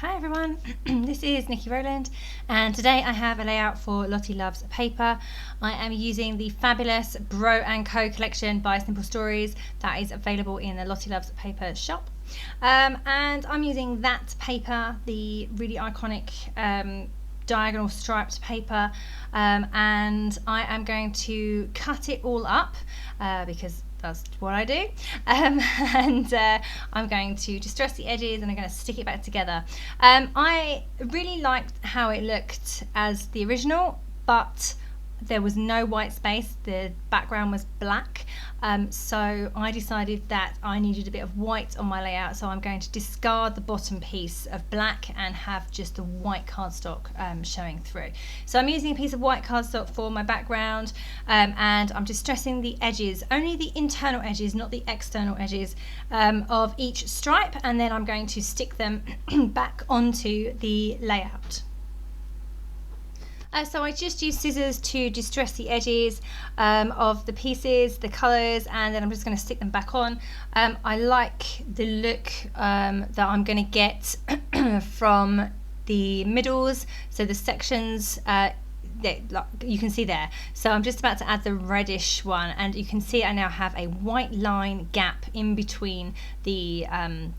Hi everyone, this is Nikki Rowland and today I have a layout for Lottie Loves Paper. I am using the fabulous Bro & Co collection by Simple Stories that is available in the Lottie Loves Paper shop. And I'm using that paper, the really iconic diagonal striped paper, and I am going to cut it all up because that's what I do, and I'm going to distress the edges and I'm going to stick it back together. I really liked how it looked as the original, but there was no white space, the background was black, so I decided that I needed a bit of white on my layout, so I'm going to discard the bottom piece of black and have just the white cardstock showing through. So I'm using a piece of white cardstock for my background, and I'm distressing the edges, only the internal edges, not the external edges of each stripe, and then I'm going to stick them back onto the layout. So I just use scissors to distress the edges of the pieces, the colours, and then I'm just going to stick them back on. I like the look that I'm going to get from the middles, so the sections that you can see there. So I'm just about to add the reddish one, and you can see I now have a white line gap in between the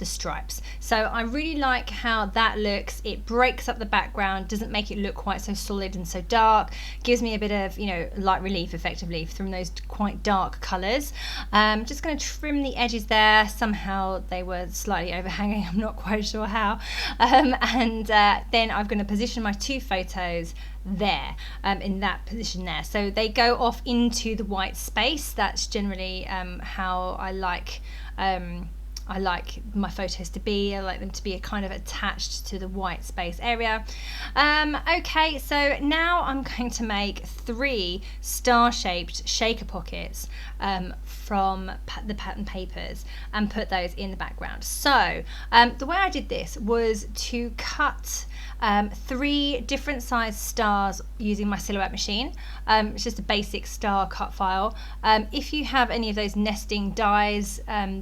stripes. So I really like how that looks. It breaks up the background, doesn't make it look quite so solid and so dark, gives me a bit of, you know, light relief effectively from those quite dark colours. Just going to trim the edges there. Somehow they were slightly overhanging, I'm not quite sure how, and then I'm going to position my two photos there, in that position there, so they go off into the white space. That's generally how I like my photos to be. I like them to be kind of attached to the white space area. Okay, so now I'm going to make 3 star-shaped shaker pockets from the pattern papers and put those in the background. So the way I did this was to cut 3 different size stars using my silhouette machine. It's just a basic star cut file. If you have any of those nesting dies,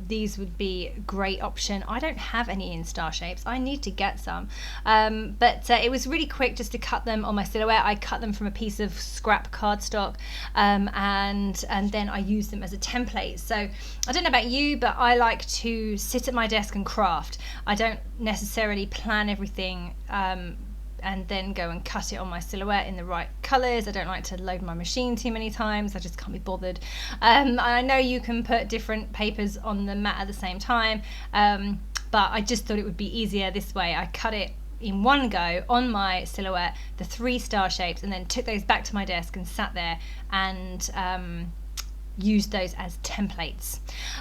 these would be a great option. I don't have any in star shapes. I need to get some, but it was really quick just to cut them on my silhouette. I cut them from a piece of scrap cardstock, and then I used them as a template. So I don't know about you, but I like to sit at my desk and craft. I don't necessarily plan everything and then go and cut it on my silhouette in the right colours. I don't like to load my machine too many times. I just can't be bothered. I know you can put different papers on the mat at the same time, but I just thought it would be easier this way. I cut it in one go on my silhouette, the 3 star shapes, and then took those back to my desk and sat there and used those as templates.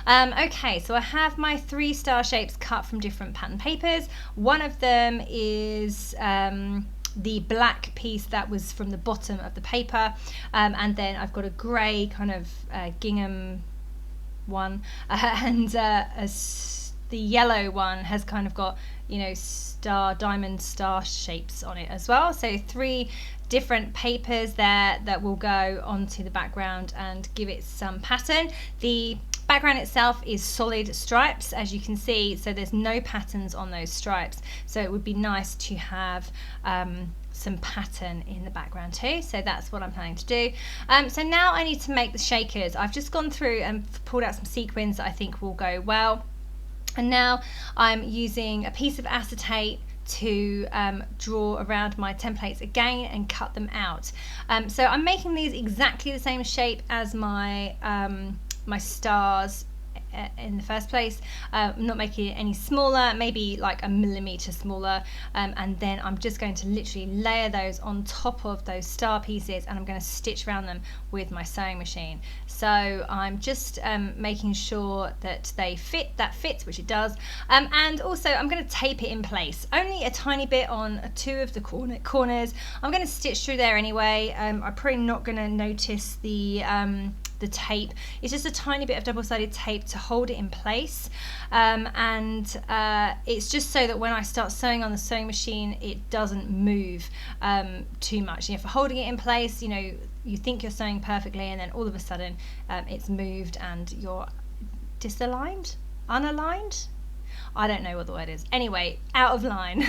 Okay, so I have my 3 star shapes cut from different pattern papers. One of them is the black piece that was from the bottom of the paper, and then I've got a grey kind of gingham one, and the yellow one has kind of got, you know, diamond star shapes on it as well. So 3 different papers there that will go onto the background and give it some pattern. The background itself is solid stripes, as you can see, so there's no patterns on those stripes, so it would be nice to have some pattern in the background too. So that's what I'm planning to do. So now I need to make the shakers. I've just gone through and pulled out some sequins that I think will go well, and now I'm using a piece of acetate to draw around my templates again and cut them out. So I'm making these exactly the same shape as my my stars in the first place. I'm not making it any smaller, maybe like a millimetre smaller, and then I'm just going to literally layer those on top of those star pieces, and I'm going to stitch around them with my sewing machine. So I'm just making sure that they fit, that fits, which it does, and also I'm going to tape it in place, only a tiny bit on 2 of the corners. I'm going to stitch through there anyway. I'm probably not going to notice the tape. It's just a tiny bit of double-sided tape to hold it in place, and it's just so that when I start sewing on the sewing machine it doesn't move too much. You know, for holding it in place, you know, you think you're sewing perfectly and then all of a sudden it's moved and you're disaligned, unaligned. I don't know what the word is. Anyway, out of line.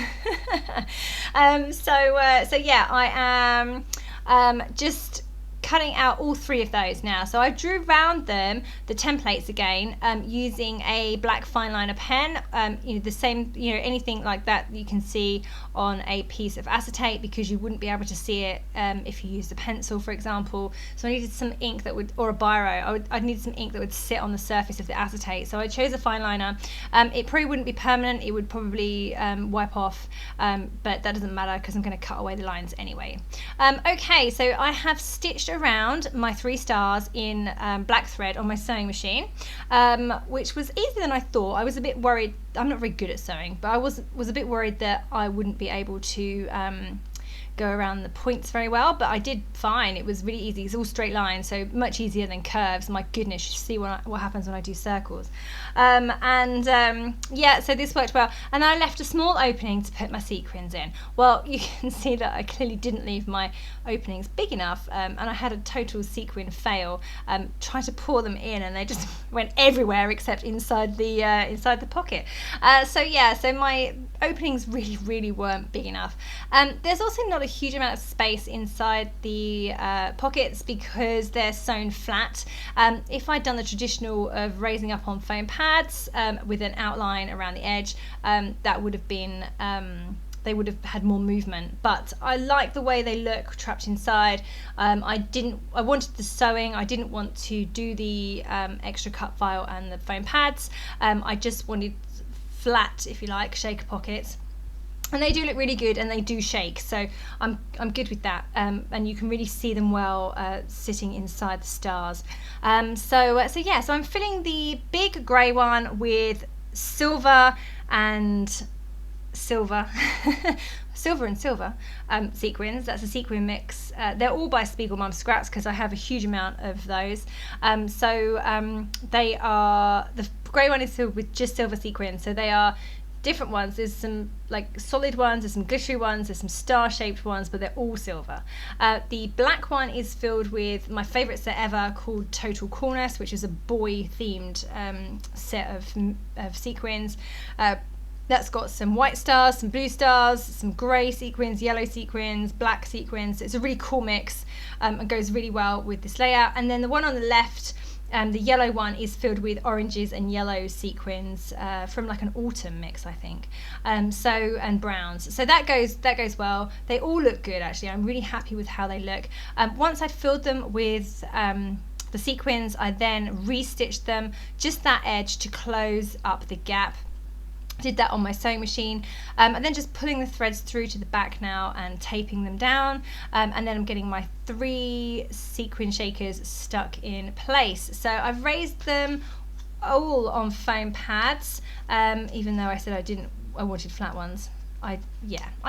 So yeah, I am just cutting out all 3 of those now. So I drew around them the templates again, using a black fine liner pen, the same, anything like that you can see on a piece of acetate, because you wouldn't be able to see it if you used a pencil, for example. So I needed some ink that would, or a biro, I'd need some ink that would sit on the surface of the acetate. So I chose a fine liner. It probably wouldn't be permanent, it would probably wipe off, but that doesn't matter because I'm going to cut away the lines anyway. Okay, so I have stitched around my 3 stars in black thread on my sewing machine, which was easier than I thought. I was a bit worried. I'm not very good at sewing, but I was a bit worried that I wouldn't be able to go around the points very well, but I did fine. It was really easy. It's all straight lines, so much easier than curves. My goodness, you see what happens when I do circles. Yeah, so this worked well. And I left a small opening to put my sequins in. Well, you can see that I clearly didn't leave my openings big enough, and I had a total sequin fail trying to pour them in, and they just went everywhere except inside the pocket. So yeah, so my openings really weren't big enough. There's also not a huge amount of space inside the pockets because they're sewn flat. If I'd done the traditional of raising up on foam pads with an outline around the edge, that would have been they would have had more movement, but I like the way they look trapped inside. I wanted the sewing, I didn't want to do the extra cut file and the foam pads. I just wanted flat, if you like, shaker pockets, and they do look really good and they do shake, so I'm good with that, and you can really see them well sitting inside the stars. So I'm filling the big grey one with silver and silver sequins. That's a sequin mix. They're all by Spiegelmom Scraps because I have a huge amount of those. They are, the grey one is filled with just silver sequins, so they are different ones. There's some like solid ones, there's some glittery ones, there's some star shaped ones, but they're all silver. The black one is filled with my favourite set ever called Total Coolness, which is a boy themed set of sequins. That's got some white stars, some blue stars, some grey sequins, yellow sequins, black sequins. It's a really cool mix, and goes really well with this layout. And then the one on the left, the yellow one, is filled with oranges and yellow sequins from like an autumn mix, I think. And browns. So that goes well. They all look good, actually. I'm really happy with how they look. Once I filled them with the sequins, I then restitched them, just that edge to close up the gap. Did that on my sewing machine, and then just pulling the threads through to the back now and taping them down, and then I'm getting my 3 sequin shakers stuck in place. So I've raised them all on foam pads, even though I said I wanted flat ones. I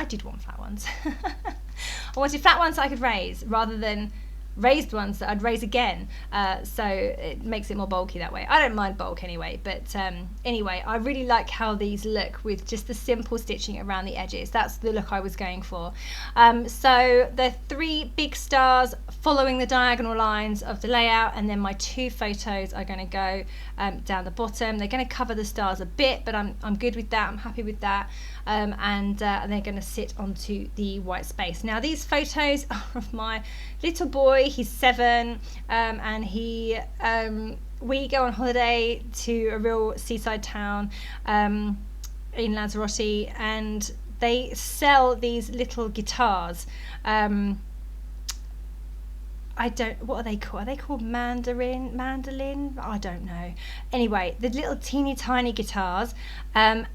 did want flat ones. I wanted flat ones that I could raise rather than raised ones that I'd raise again, so it makes it more bulky that way. I don't mind bulk anyway, but anyway, I really like how these look with just the simple stitching around the edges. That's the look I was going for. So the 3 big stars following the diagonal lines of the layout, and then my 2 photos are going to go down the bottom. They're going to cover the stars a bit, but I'm good with that. I'm happy with that. And they're going to sit onto the white space. Now these photos are of my little boy. He's 7, and we go on holiday to a real seaside town in Lanzarote, and they sell these little guitars. What are they called? Are they called mandolin? I don't know. Anyway, the little teeny tiny guitars, and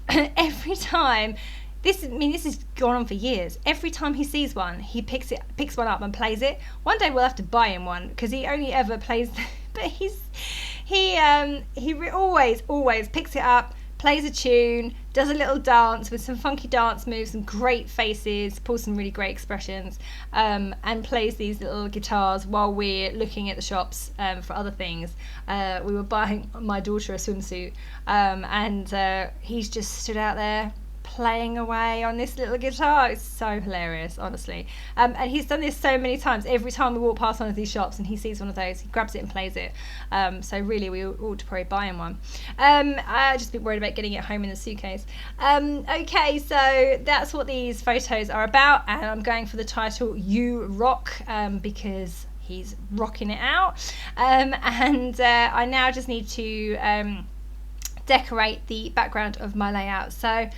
every time, this has gone on for years. Every time he sees one, he picks one up and plays it. One day we'll have to buy him one because he only ever plays, but he always picks it up, plays a tune, does a little dance with some funky dance moves, some great faces, pulls some really great expressions, and plays these little guitars while we're looking at the shops for other things. We were buying my daughter a swimsuit, and he's just stood out there playing away on this little guitar. It's so hilarious, honestly. And he's done this so many times. Every time we walk past one of these shops and he sees one of those, he grabs it and plays it. So really, we ought to probably buy him one. I just been worried about getting it home in the suitcase. Okay, so that's what these photos are about, and I'm going for the title "You Rock" because he's rocking it out. I now just need to decorate the background of my layout. So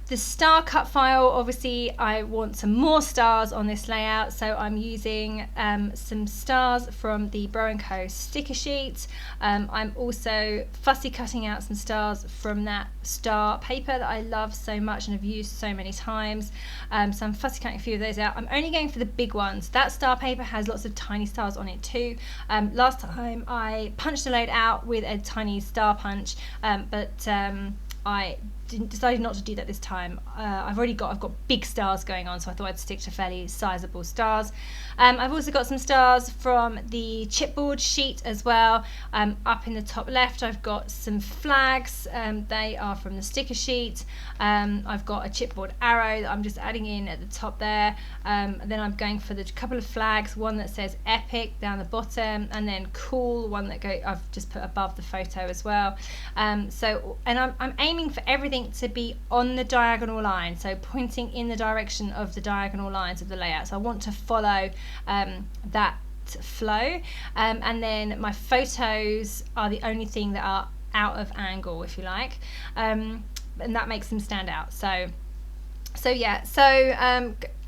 the star cut file, obviously I want some more stars on this layout, so I'm using some stars from the Bro & Co sticker sheet. I'm also fussy cutting out some stars from that star paper that I love so much and have used so many times. So I'm fussy cutting a few of those out. I'm only going for the big ones. That star paper has lots of tiny stars on it too. Last time I punched the load out with a tiny star punch, but I decided not to do that this time. I've got big stars going on, so I thought I'd stick to fairly sizable stars. I've also got some stars from the chipboard sheet as well. Up in the top left I've got some flags. They are from the sticker sheet. I've got a chipboard arrow that I'm just adding in at the top there. Then I'm going for the couple of flags, one that says epic down the bottom, and then cool, one that I've just put above the photo as well. I'm aiming for everything to be on the diagonal line, so pointing in the direction of the diagonal lines of the layout. So I want to follow that flow, and then my photos are the only thing that are out of angle, if you like, and that makes them stand out. So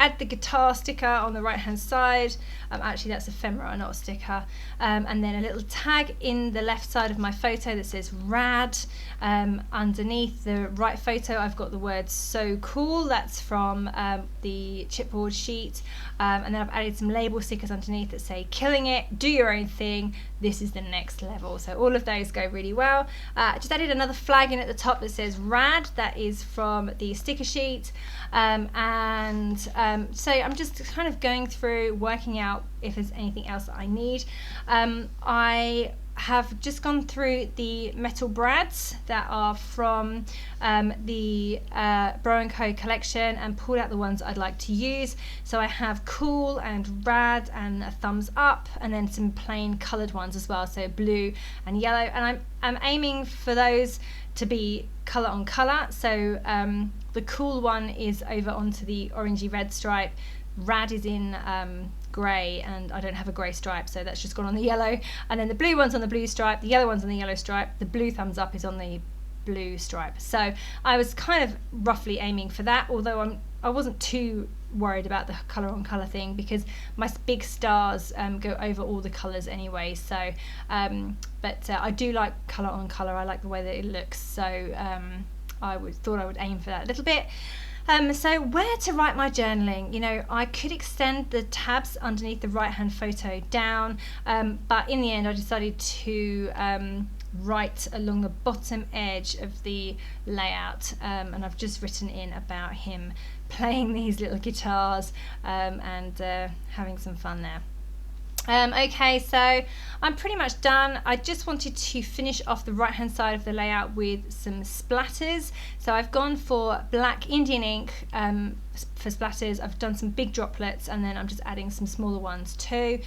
add the guitar sticker on the right hand side. Actually that's ephemera, not a sticker. And then a little tag in the left side of my photo that says rad. Underneath the right photo I've got the word so cool. That's from the chipboard sheet. And then I've added some label stickers underneath that say killing it, do your own thing, this is the next level. So all of those go really well. Just added another flag in at the top that says rad. That is from the sticker sheet. So I'm just kind of going through, working out if there's anything else that I need. I have just gone through the metal brads that are from the Bro & Co collection and pulled out the ones I'd like to use. So I have cool and rad and a thumbs up, and then some plain coloured ones as well, so blue and yellow, and I'm aiming for those to be colour on colour. So the cool one is over onto the orangey red stripe, rad is in grey, and I don't have a grey stripe, so that's just gone on the yellow, and then the blue one's on the blue stripe, the yellow one's on the yellow stripe, the blue thumbs up is on the blue stripe. So I was kind of roughly aiming for that, although I wasn't too worried about the colour on colour thing because my big stars go over all the colours anyway. So but I do like colour on colour. I like the way that it looks, so I thought I would aim for that a little bit. So where to write my journaling? You know, I could extend the tabs underneath the right hand photo down, but in the end I decided to write along the bottom edge of the layout, and I've just written in about him playing these little guitars and having some fun there. Okay, so I'm pretty much done. I just wanted to finish off the right hand side of the layout with some splatters. So I've gone for black Indian ink for splatters. I've done some big droplets, and then I'm just adding some smaller ones too.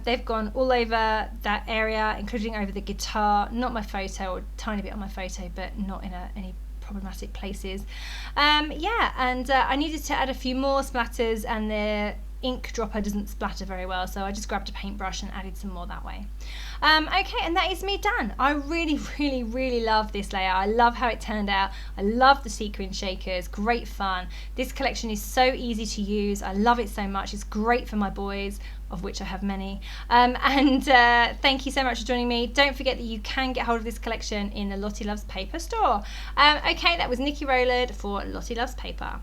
They've gone all over that area, including over the guitar, not my photo, or a tiny bit on my photo, but not in any problematic places. I needed to add a few more splatters, and the ink dropper doesn't splatter very well, so I just grabbed a paintbrush and added some more that way. Okay, and that is me done. I really love this layout. I love how it turned out. I love the sequin shakers, great fun. This collection is so easy to use. I love it so much. It's great for my boys, of which I have many. Thank you so much for joining me. Don't forget that you can get hold of this collection in the Lottie Loves Paper store. Okay, that was Nikki Rowland for Lottie Loves Paper.